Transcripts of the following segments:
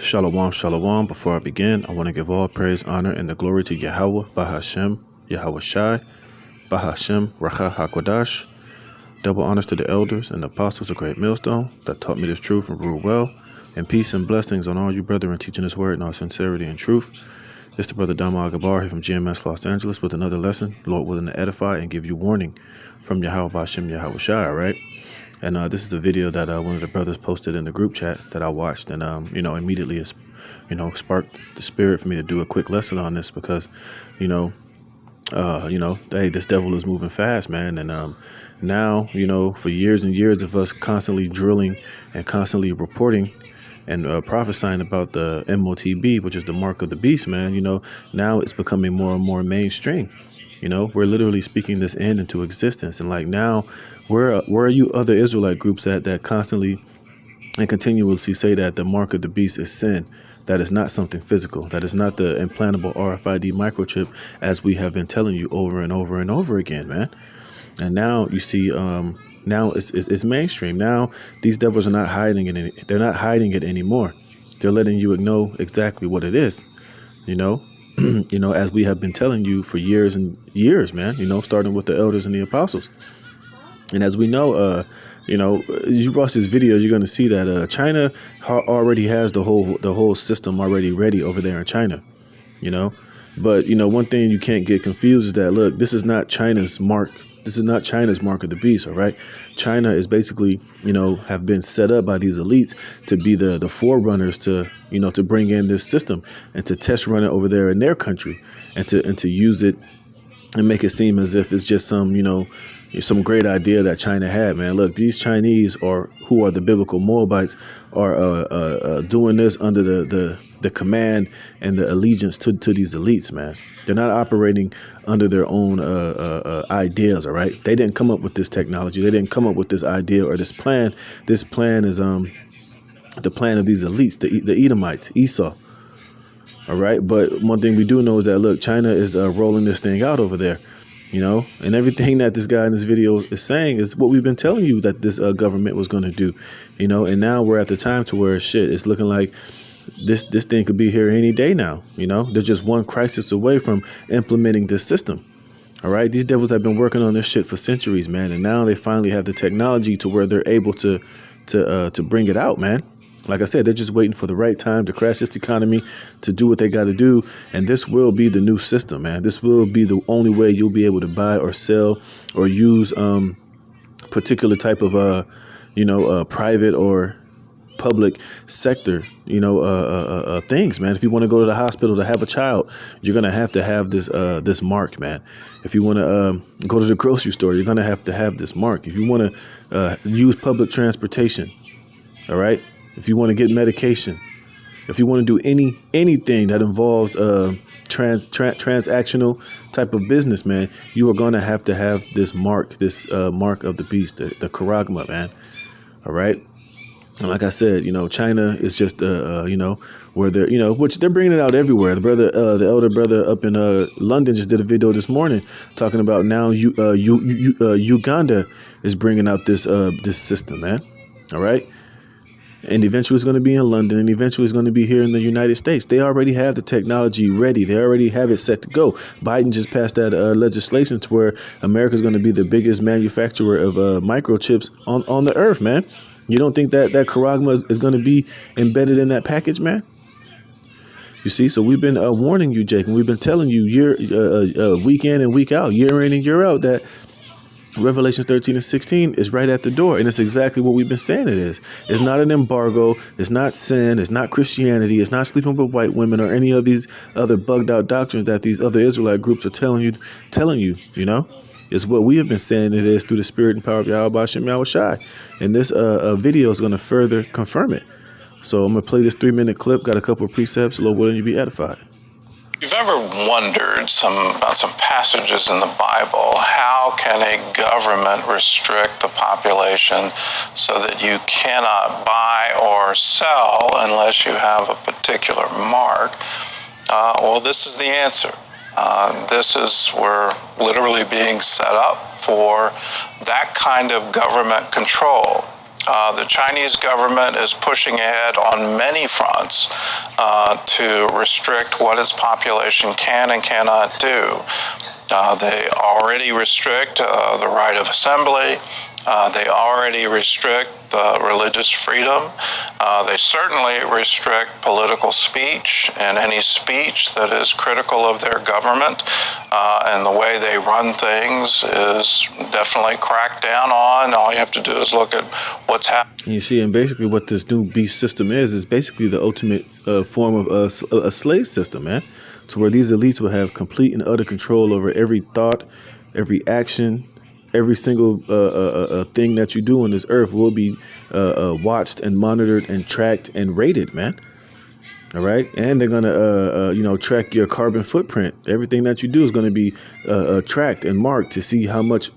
Shalom, shalom. Before I begin, I want to give all praise, honor, and the glory to Yahweh, Bahashem, Yahweh Shai, Bahashem, Racha HaKodash. Double honors to the elders and the apostles of Great Millstone that taught me this truth and rule well. And peace and blessings on all you brethren teaching this word in all sincerity and truth. It's the brother Dama Agabar here from GMS Los Angeles with another lesson, Lord willing to edify and give you warning from Yahweh Bahashem, Yahweh Shai, all right? And this is the video that one of the brothers posted in the group chat that I watched, and immediately it's sparked the spirit for me to do a quick lesson on this because hey, this devil is moving fast, man. And now for years and years of us constantly drilling and constantly reporting and prophesying about the M.O.T.B, which is the mark of the beast, man. Now it's becoming more and more mainstream. We're literally speaking this end into existence. And like now, where are you other Israelite groups that constantly and continuously say that the mark of the beast is sin? That is not something physical. That is not the implantable RFID microchip, as we have been telling you over and over and over again, man. And now you see, now it's mainstream. Now these devils are not hiding it. They're not hiding it anymore. They're letting you know exactly what it is. As we have been telling you for years and years, man, starting with the elders and the apostles. And as we know, you watch this video, you're going to see that China already has the whole system already ready over there in China, But, one thing you can't get confused is that, look, this is not China's mark. This is not China's mark of the beast. All right. China is basically, have been set up by these elites to be the forerunners to bring in this system and to test run it over there in their country and to use it and make it seem as if it's just some great idea that China had, man. Look, these Chinese who are the biblical Moabites are doing this under the command and the allegiance to these elites, man. They're not operating under their own ideas, all right? They didn't come up with this technology. They didn't come up with this idea or this plan. This plan is the plan of these elites, the Edomites, Esau. All right. But one thing we do know is that, look, China is rolling this thing out over there, and everything that this guy in this video is saying is what we've been telling you that this government was going to do, and now we're at the time to where it's looking like this thing could be here any day now. They're just one crisis away from implementing this system. All right. These devils have been working on this shit for centuries, man. And now they finally have the technology to where they're able to bring it out, man. Like I said, they're just waiting for the right time to crash this economy, to do what they got to do. And this will be the new system, man. This will be the only way you'll be able to buy or sell or use particular type of, private or public sector, things, man. If you want to go to the hospital to have a child, you're going to have this mark, man. If you want to go to the grocery store, you're going to have this mark. If you want to use public transportation, all right. If you want to get medication, if you want to do anything that involves transactional type of business, man, you are going to have this mark mark of the beast, the charagma, man. All right. And like I said, China is just, where they're, which they're bringing it out everywhere. The elder brother up in London just did a video this morning talking about now Uganda is bringing out this system, man. All right. And eventually it's going to be in London, and eventually it's going to be here in the United States. They already have the technology ready. They already have it set to go. Biden just passed that legislation to where America is going to be the biggest manufacturer of microchips on the earth, man. You don't think that charagma is going to be embedded in that package, man? You see, so we've been warning you, Jake, and we've been telling you week in and week out, year in and year out, that Revelations 13 and 16 is right at the door. And it's exactly what we've been saying it is. It's not an embargo. It's not sin. It's not Christianity. It's not sleeping with white women or any of these other bugged out doctrines that these other Israelite groups are telling you, It's what we have been saying it is through the spirit and power of Yahweh Bashem Yahweh Shai. And this video is going to further confirm it. So I'm going to play this 3-minute clip. Got a couple of precepts. Lord willing, you be edified. You've ever wondered about some passages in the Bible? How can a government restrict the population so that you cannot buy or sell unless you have a particular mark? Well, this is the answer. We're literally being set up for that kind of government control. The Chinese government is pushing ahead on many fronts to restrict what its population can and cannot do. They already restrict the right of assembly. They already restrict religious freedom. They certainly restrict political speech and any speech that is critical of their government. And the way they run things is definitely cracked down on. All you have to do is look at what's happening. You see, and basically what this new beast system is basically the ultimate form of a slave system, man, to where these elites will have complete and utter control over every thought, every action, every single thing that you do on this earth will be watched and monitored and tracked and rated, man. All right. And they're going to, track your carbon footprint. Everything that you do is going to be tracked and marked to see how much,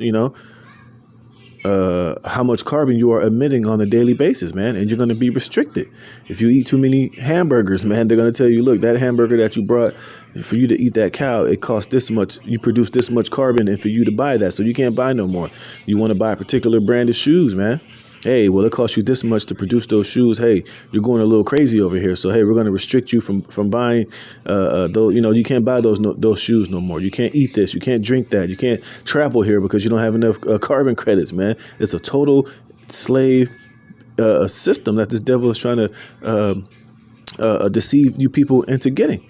how much carbon you are emitting on a daily basis, man. And you're going to be restricted. If you eat too many hamburgers, man, they're going to tell you, look, that hamburger that you brought, for you to eat that cow, it costs this much. You produce this much carbon, and for you to buy that, so you can't buy no more. You want to buy a particular brand of shoes, man. Hey, well, it costs you this much to produce those shoes. Hey, you're going a little crazy over here. So, hey, we're going to restrict you from buying those. You can't buy those shoes no more. You can't eat this. You can't drink that. You can't travel here because you don't have enough carbon credits, man. It's a total slave system that this devil is trying to deceive you people into getting.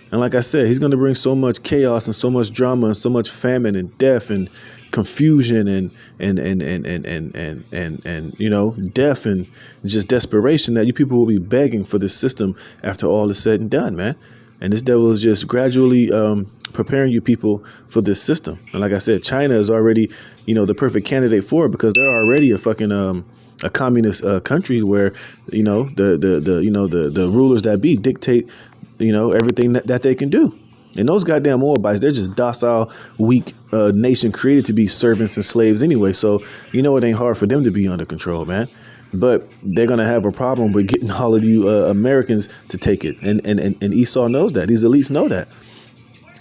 And like I said, he's going to bring so much chaos and so much drama and so much famine and death and confusion and death and just desperation that you people will be begging for this system after all is said and done, man. And this devil is just gradually preparing you people for this system. And like I said, China is already, the perfect candidate for it because they're already a fucking a communist country where the rulers that be dictate everything that they can do. And those goddamn Moabites, they're just docile, weak nation created to be servants and slaves anyway. So, it ain't hard for them to be under control, man. But they're going to have a problem with getting all of you Americans to take it. And Esau knows that. These elites know that.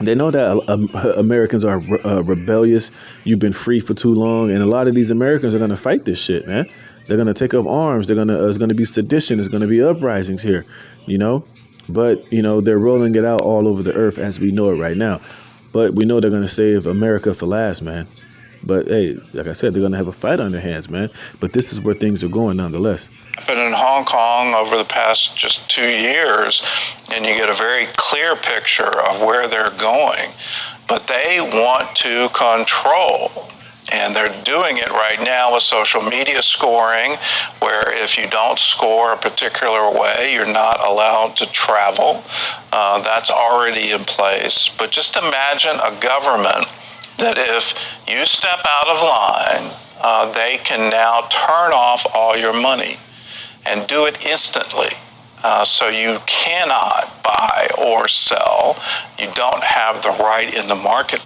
They know that Americans are rebellious. You've been free for too long. And a lot of these Americans are going to fight this shit, man. They're going to take up arms. There's going to be sedition. There's going to be uprisings here, But, they're rolling it out all over the earth as we know it right now. But we know they're going to save America for last, man. But, hey, like I said, they're going to have a fight on their hands, man. But this is where things are going nonetheless. I've been in Hong Kong over the past just 2 years, and you get a very clear picture of where they're going. But they want to control. And they're doing it right now with social media scoring, where if you don't score a particular way, you're not allowed to travel. That's already in place. But just imagine a government that if you step out of line, they can now turn off all your money and do it instantly. So you cannot buy or sell. You don't have the right in the market.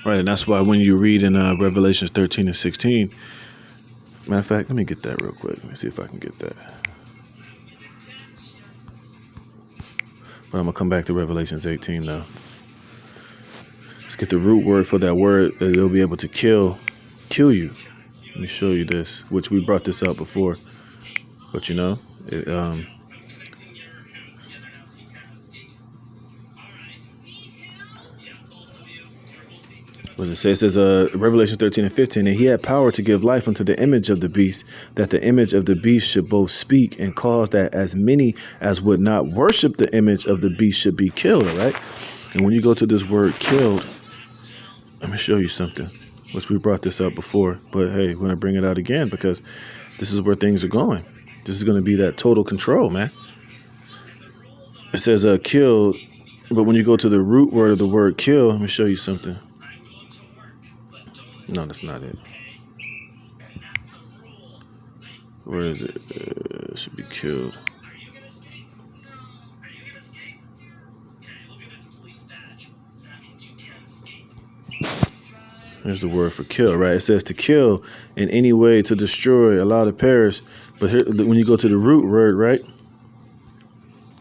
Right, and that's why when you read in Revelations 13 and 16, matter of fact, let me get that real quick. Let me see if I can get that. But I'm going to come back to Revelations 18 now. Let's get the root word for that word that they'll be able to kill you. Let me show you this, which we brought this out before. But what does it say? It says, Revelation 13 and 15, and he had power to give life unto the image of the beast, that the image of the beast should both speak and cause that as many as would not worship the image of the beast should be killed, all right? And when you go to this word killed, let me show you something, which we brought this up before, but hey, we're going to bring it out again because this is where things are going. This is going to be that total control, man. It says killed, but when you go to the root word of the word kill, let me show you something. No, that's not it. Where is it? It should be killed. There's the word for kill, right? It says to kill in any way, to destroy, allow to perish. But here, when you go to the root word, right?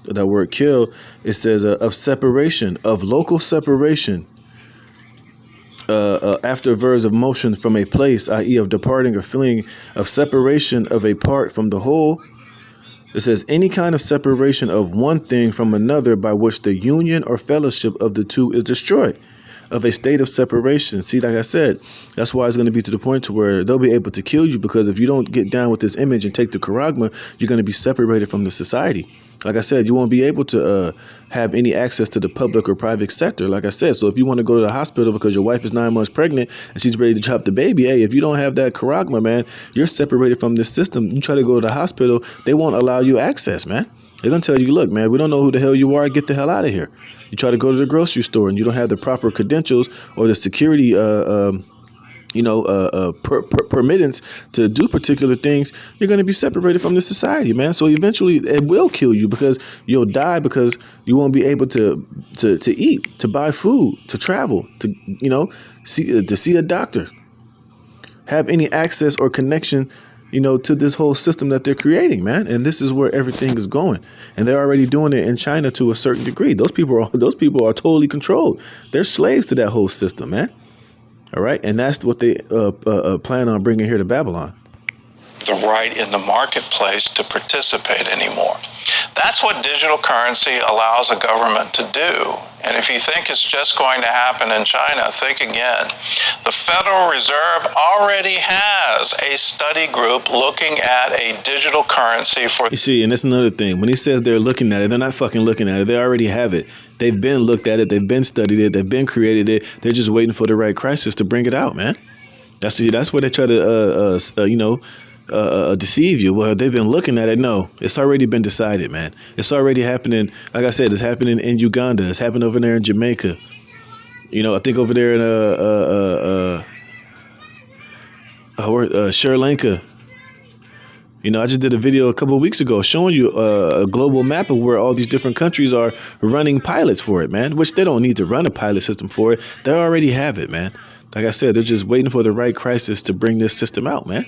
That word kill, it says of separation, of local separation. after verbs of motion from a place, i.e., of departing or fleeing, of separation of a part from the whole. It says any kind of separation of one thing from another by which the union or fellowship of the two is destroyed, of a state of separation. See, like I said, that's why it's going to be to the point to where they'll be able to kill you, because if you don't get down with this image and take the charagma, you're going to be separated from the society. Like I said, you won't be able to have any access to the public or private sector. Like I said, so if you want to go to the hospital because your wife is 9 months pregnant and she's ready to drop the baby, hey, if you don't have that charagma, man, you're separated from this system. You try to go to the hospital, they won't allow you access, man. They're going to tell you, look, man, we don't know who the hell you are. Get the hell out of here. You try to go to the grocery store and you don't have the proper credentials or the security permittance to do particular things, you're going to be separated from the society, man. So eventually it will kill you, because you'll die, because you won't be able to eat, to buy food, to travel, to see a doctor, have any access or connection, to this whole system that they're creating, man. And this is where everything is going. And they're already doing it in China to a certain degree. Those people are totally controlled. They're slaves to that whole system, man. All right. And that's what they plan on bringing here to Babylon. The right in the marketplace to participate anymore. That's what digital currency allows a government to do. And if you think it's just going to happen in China, think again. The Federal Reserve already has a study group looking at a digital currency for... You see, and that's another thing. When he says they're looking at it, they're not fucking looking at it. They already have it. They've been looked at it. They've been studied it. They've been created it. They're just waiting for the right crisis to bring it out, man. That's where they try to, deceive you. Well, they've been looking at it. No, it's already been decided, man. It's already happening. Like I said, it's happening in Uganda. It's happened over there in Jamaica. I think over there in Sri Lanka. I just did a video a couple of weeks ago showing you a global map of where all these different countries are running pilots for it, man, which they don't need to run a pilot system for it. They already have it, man. Like I said, they're just waiting for the right crisis to bring this system out, man.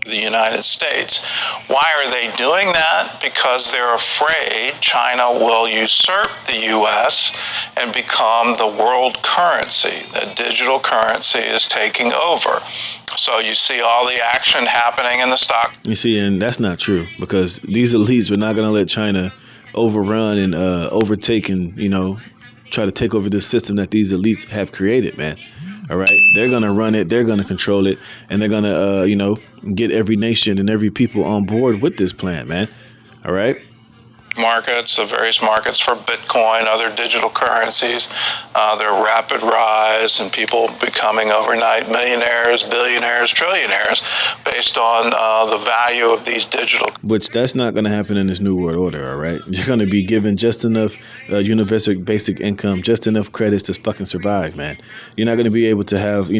The United States. Why are they doing that? Because they're afraid China will usurp the U.S. and become the world currency. The digital currency is taking over. So you see all the action happening in the stock. You see, and that's not true, because these elites are not going to let China overrun and overtake and, try to take over this system that these elites have created, man. All right. They're going to run it. They're going to control it. And they're going to, get every nation and every people on board with this plan, man. All right. Markets, the various markets for Bitcoin, other digital currencies, their rapid rise and people becoming overnight millionaires, billionaires, trillionaires based on the value of these digital. Which that's not going to happen in this new world order. All right. You're going to be given just enough universal basic income, just enough credits to fucking survive, man. You're not going to be able to have,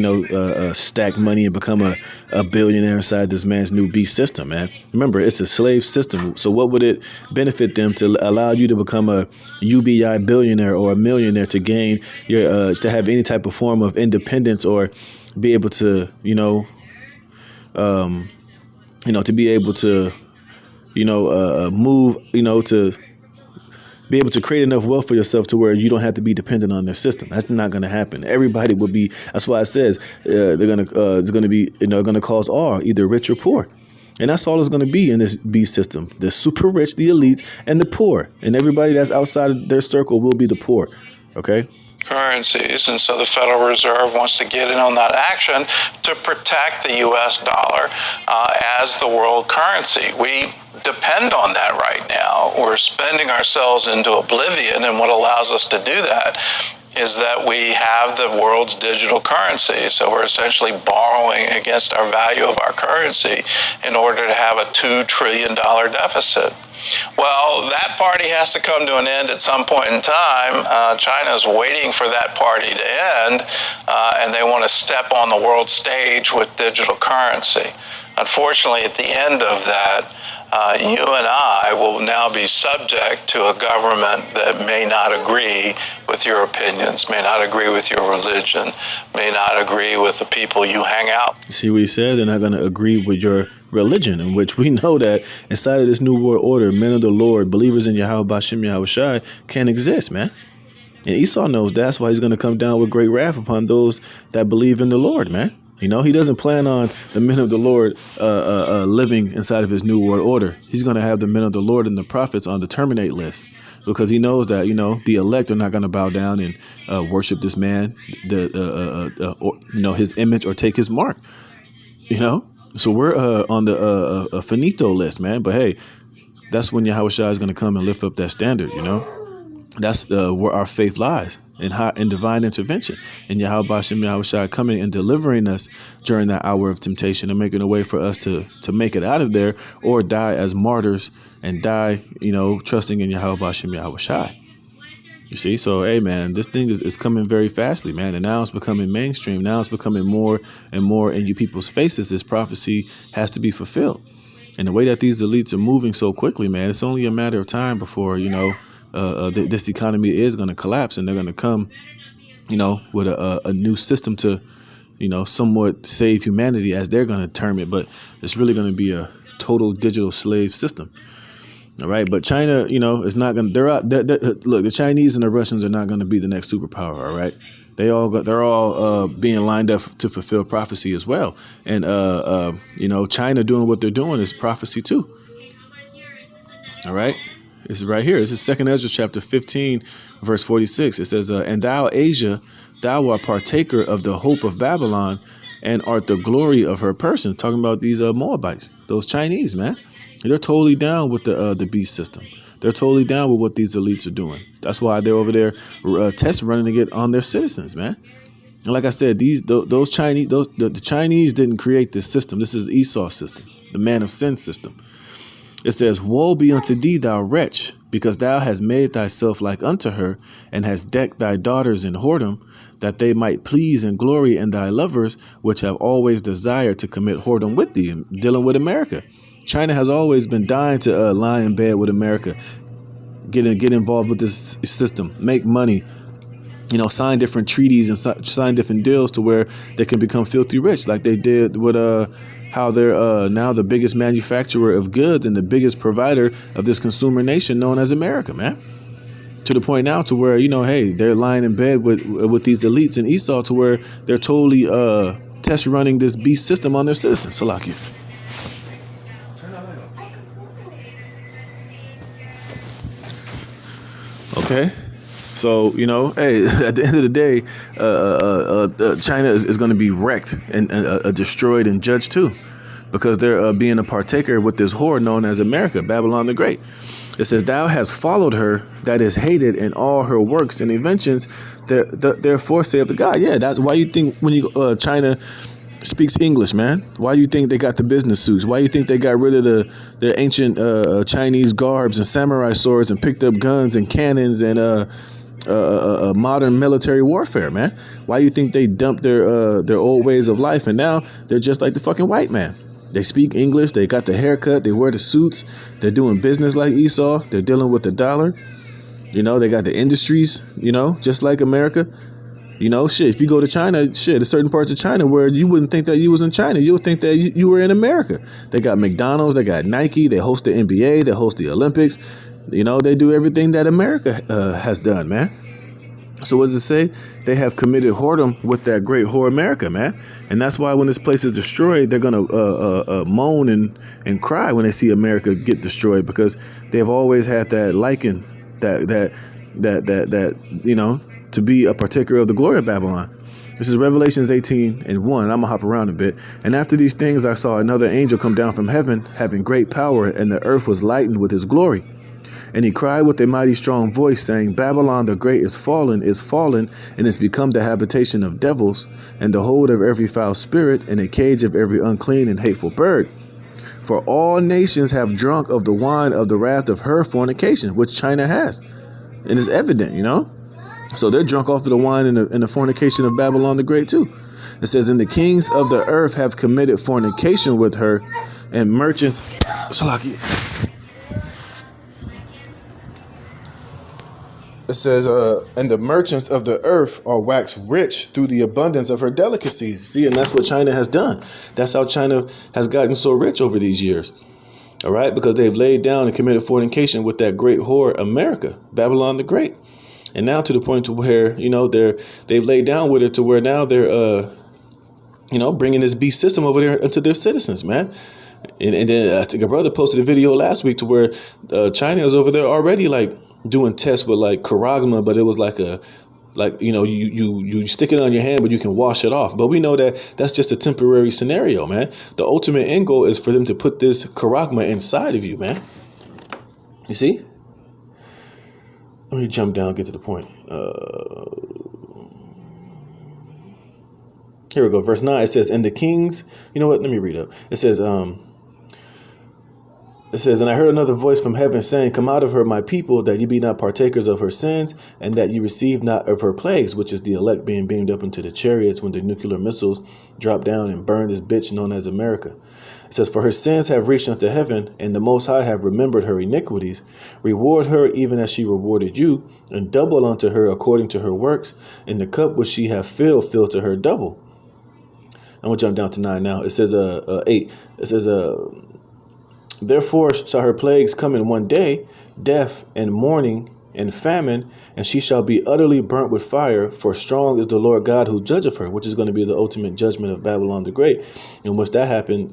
stack money and become a billionaire inside this man's new beast system, man. Remember, it's a slave system. So what would it benefit them to allow you to become a UBI billionaire or a millionaire, to gain your to have any type of form of independence, or be able to to be able to move, to be able to create enough wealth for yourself to where you don't have to be dependent on their system. That's not going to happen. Everybody will be. That's why it says it's going to be going to cause all, either rich or poor. And that's all it's going to be in this beast system. The super rich, the elites, and the poor. And everybody that's outside of their circle will be the poor. Okay? Currencies. And so the Federal Reserve wants to get in on that action to protect the U.S. dollar as the world currency. We depend on that right now. We're spending ourselves into oblivion, and what allows us to do that is that we have the world's digital currency. So we're essentially borrowing against our value of our currency in order to have a $2 trillion deficit. Well, that party has to come to an end at some point in time. China's waiting for that party to end, and they want to step on the world stage with digital currency. Unfortunately, at the end of that, you and I will now be subject to a government that may not agree with your opinions, may not agree with your religion, may not agree with the people you hang out. You see what he said? They're not going to agree with your religion, in which we know that inside of this new world order, men of the Lord, believers in Yahweh Bashem Yahweh Shai, can't exist, man. And Esau knows that's why he's going to come down with great wrath upon those that believe in the Lord, man. He doesn't plan on the men of the Lord living inside of his new world order. He's going to have the men of the Lord and the prophets on the terminate list, because he knows that, the elect are not going to bow down and worship this man, his image, or take his mark, So we're on the finito list, man. But hey, that's when Yahweh Shai is going to come and lift up that standard, That's where our faith lies, in divine intervention. And Yahweh Bashem Yahweh Shai coming and delivering us during that hour of temptation and making a way for us to make it out of there, or die as martyrs and die, trusting in Yahweh Bashem Yahweh Shai. You see, so hey, man, this thing is coming very fastly, man, and now it's becoming mainstream. Now it's becoming more and more in you people's faces. This prophecy has to be fulfilled, and the way that these elites are moving so quickly, man, it's only a matter of time before this economy is going to collapse, and they're going to come, with a new system to, somewhat save humanity, as they're going to term it, but it's really going to be a total digital slave system. All right, but China, is not going to. Look, the Chinese and the Russians are not going to be the next superpower. All right, they're all being lined up to fulfill prophecy as well, and China doing what they're doing is prophecy too. All right, it's right here. This is 2 Ezra chapter 15, verse 46. It says, "And thou, Asia, thou art partaker of the hope of Babylon, and art the glory of her person." Talking about these Moabites, those Chinese, man. They're totally down with the beast system. They're totally down with what these elites are doing. That's why they're over there test running to get on their citizens, man. And like I said, those Chinese, the Chinese didn't create this system. This is Esau's system, the man of sin system. It says, "Woe be unto thee, thou wretch, because thou hast made thyself like unto her, and hast decked thy daughters in whoredom, that they might please and glory in thy lovers, which have always desired to commit whoredom with thee." Dealing with America. China has always been dying to lie in bed with America, get involved with this system, make money, sign different treaties and sign different deals to where they can become filthy rich, like they did with how they're now the biggest manufacturer of goods and the biggest provider of this consumer nation known as America, man. To the point now to where, hey, they're lying in bed with these elites and Esau, to where they're totally test running this beast system on their citizens. Salakia. Okay, so hey, at the end of the day, China is going to be wrecked and destroyed and judged too, because they're being a partaker with this whore known as America, Babylon the Great. It says, "Thou hast followed her, that is hated in all her works and inventions. Therefore saith the God." Yeah, that's why you think when you China speaks English, man. Why do you think they got the business suits? Why do you think they got rid of their ancient Chinese garbs and samurai swords and picked up guns and cannons and modern military warfare, man? Why do you think they dumped their old ways of life, and now they're just like the fucking white man? They speak English. They got the haircut. They wear the suits. They're doing business like Esau. They're dealing with the dollar. They got the industries, just like America. Shit, if you go to China, there's certain parts of China where you wouldn't think that you was in China. You would think that you were in America. They got McDonald's, they got Nike, they host the NBA, they host the Olympics. They do everything that America has done, man. So what does it say? They have committed whoredom with that great whore America, man. And that's why when this place is destroyed, they're going to moan and cry when they see America get destroyed, because they've always had that liking, that to be a partaker of the glory of Babylon. This is Revelations 18:1. I'm going to hop around a bit. "And after these things, I saw another angel come down from heaven, having great power, and the earth was lightened with his glory. And he cried with a mighty strong voice, saying, Babylon the great is fallen, and is become the habitation of devils, and the hold of every foul spirit, and a cage of every unclean and hateful bird. For all nations have drunk of the wine of the wrath of her fornication," which China has. And it's evident, So they're drunk off of the wine in the fornication of Babylon the Great too. It says, "And the kings of the earth have committed fornication with her, and merchants." Salaki. It says, "And the merchants of the earth are waxed rich through the abundance of her delicacies." See, and that's what China has done. That's how China has gotten so rich over these years. All right, because they've laid down and committed fornication with that great whore America, Babylon the Great. And now to the point to where, they've laid down with it to where now they're, bringing this beast system over there into their citizens, man. And then I think a brother posted a video last week to where China is over there already like doing tests with like Karagma, but it was like you stick it on your hand, but you can wash it off. But we know that that's just a temporary scenario, man. The ultimate end goal is for them to put this Karagma inside of you, man. You see? Let me jump down, get to the point. Here we go. Verse 9, it says, and the kings, you know what? Let me read up. It says, and I heard another voice from heaven saying, come out of her, my people, that ye be not partakers of her sins, and that ye receive not of her plagues, which is the elect being beamed up into the chariots when the nuclear missiles drop down and burn this bitch known as America. It says, for her sins have reached unto heaven, and the Most High have remembered her iniquities. Reward her even as she rewarded you, and double unto her according to her works, and the cup which she hath filled, fill to her double. I'm going to jump down to 9 now. It says 8. It says, therefore shall her plagues come in one day, death and mourning and famine, and she shall be utterly burnt with fire, for strong is the Lord God who judgeth her, which is going to be the ultimate judgment of Babylon the Great. And once that happens,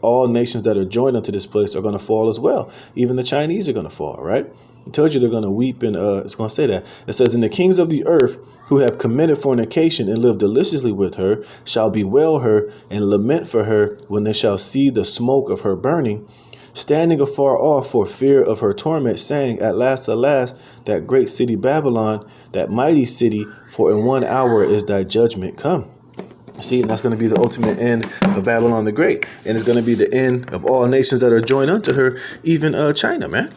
all nations that are joined unto this place are going to fall as well. Even the Chinese are going to fall, right? I told you they're going to weep, and it's going to say that. It says, and the kings of the earth who have committed fornication and lived deliciously with her shall bewail her and lament for her when they shall see the smoke of her burning, standing afar off for fear of her torment, saying, alas, that great city Babylon, that mighty city, for in 1 hour is thy judgment come. See, and that's going to be the ultimate end of Babylon the Great. And it's going to be the end of all nations that are joined unto her, even China, man.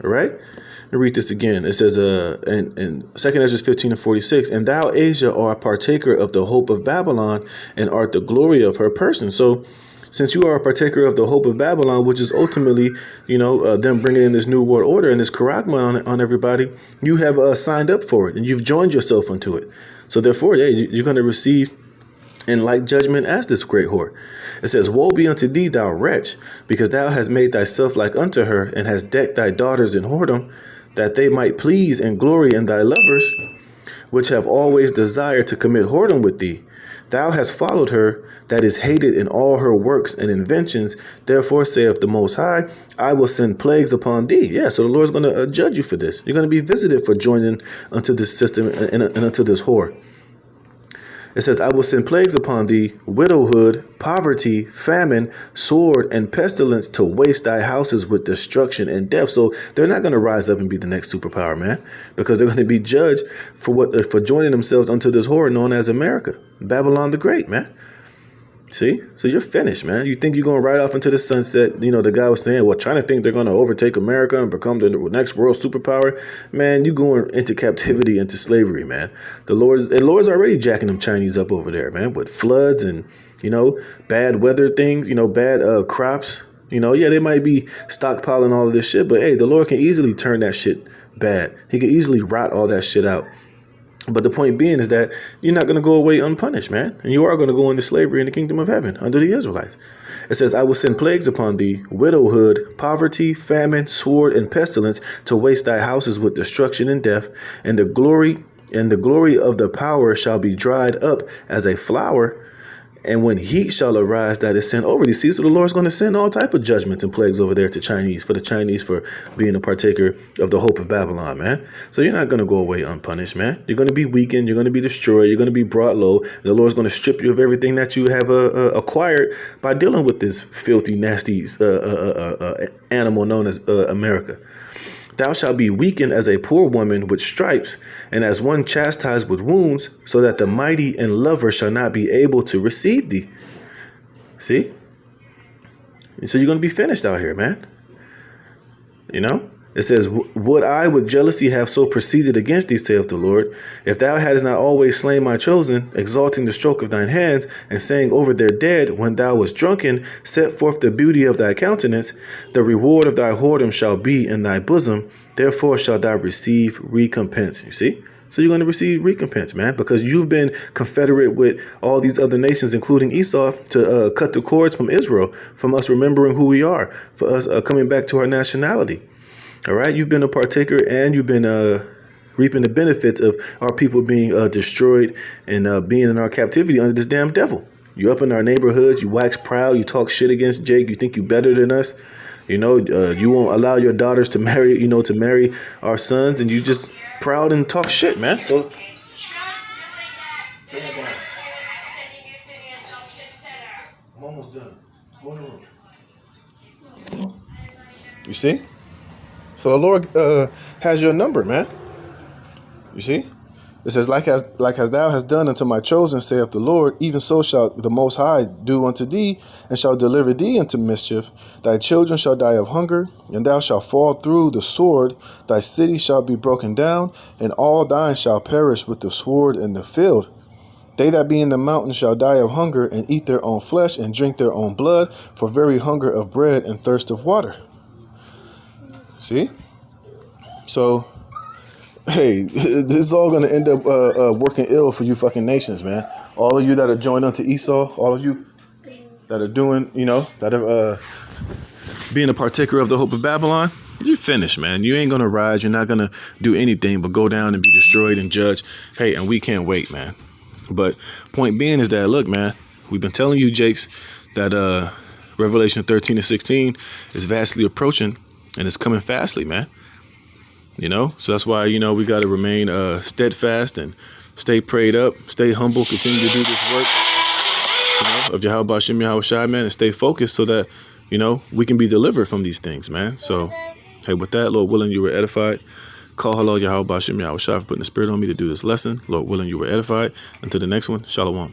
All right? Let me read this again. It says in 2 Ezra 15:46, and thou, Asia, art a partaker of the hope of Babylon, and art the glory of her person. So, since you are a partaker of the hope of Babylon, which is ultimately, them bringing in this new world order and this charagma on everybody, you have signed up for it and you've joined yourself unto it. So therefore, you're going to receive in like judgment as this great whore. It says, woe be unto thee, thou wretch, because thou hast made thyself like unto her, and hast decked thy daughters in whoredom, that they might please and glory in thy lovers, which have always desired to commit whoredom with thee. Thou hast followed her, that is hated in all her works and inventions. Therefore saith the Most High, I will send plagues upon thee. Yeah, so the Lord's going to judge you for this. You're going to be visited for joining unto this system and unto this whore. It says, I will send plagues upon thee, widowhood, poverty, famine, sword, and pestilence to waste thy houses with destruction and death. So they're not going to rise up and be the next superpower, man, because they're going to be judged for joining themselves unto this whore known as America, Babylon the Great, man. See? So you're finished, man. You think you're going to ride off into the sunset. The guy was saying, well, China think they're going to overtake America and become the next world superpower. Man, you going into captivity, into slavery, man. The Lord's already jacking them Chinese up over there, man, with floods and, bad weather things, bad crops. They might be stockpiling all of this shit, but hey, the Lord can easily turn that shit bad. He can easily rot all that shit out. But the point being is that you're not going to go away unpunished, man. And you are going to go into slavery in the kingdom of heaven under the Israelites. It says, I will send plagues upon thee, widowhood, poverty, famine, sword, and pestilence to waste thy houses with destruction and death. And the glory of the power shall be dried up as a flower. And when heat shall arise, that is sent over thee. See, so the Lord's going to send all type of judgments and plagues over there to the Chinese for being a partaker of the hope of Babylon, man. So you're not going to go away unpunished, man. You're going to be weakened. You're going to be destroyed. You're going to be brought low. The Lord's going to strip you of everything that you have acquired by dealing with this filthy, nasty animal known as America. Thou shalt be weakened as a poor woman with stripes, and as one chastised with wounds, so that the mighty and lover shall not be able to receive thee. See? So you're going to be finished out here, man. It says, would I with jealousy have so proceeded against thee, saith the Lord, if thou hadst not always slain my chosen, exalting the stroke of thine hands, and saying over their dead, when thou wast drunken, set forth the beauty of thy countenance, the reward of thy whoredom shall be in thy bosom, therefore shalt thou receive recompense. You see? So you're going to receive recompense, man, because you've been confederate with all these other nations, including Esau, to cut the cords from Israel, from us remembering who we are, for us coming back to our nationality. All right, you've been a partaker and you've been reaping the benefits of our people being destroyed and being in our captivity under this damn devil. You up in our neighborhoods, you wax proud, you talk shit against Jake, you think you better than us. You won't allow your daughters to marry, to marry our sons, and you just proud and talk shit, man. So I'm almost done. Go in the room. You see? So the Lord has your number, man. You see? It says, like as thou hast done unto my chosen, saith the Lord, even so shall the Most High do unto thee, and shall deliver thee into mischief. Thy children shall die of hunger, and thou shalt fall through the sword. Thy city shall be broken down, and all thine shall perish with the sword in the field. They that be in the mountains shall die of hunger, and eat their own flesh, and drink their own blood, for very hunger of bread and thirst of water. See? So, hey, this is all going to end up working ill for you fucking nations, man. All of you that are joined unto Esau, all of you that are doing, that are being a partaker of the hope of Babylon, you're finished, man. You ain't going to rise. You're not going to do anything but go down and be destroyed and judged. Hey, and we can't wait, man. But point being is that, look, man, we've been telling you, Jakes, that Revelation 13 and 16 is vastly approaching, and it's coming fastly, man. So that's why, we got to remain steadfast and stay prayed up, stay humble, continue to do this work, of Yahweh Shem Yahweh Shai, man, and stay focused so that, we can be delivered from these things, man. So, hey, with that, Lord willing, you were edified. Call hello, Yahweh Shem Yahweh Shai, for putting the spirit on me to do this lesson. Lord willing, you were edified. Until the next one, Shalom.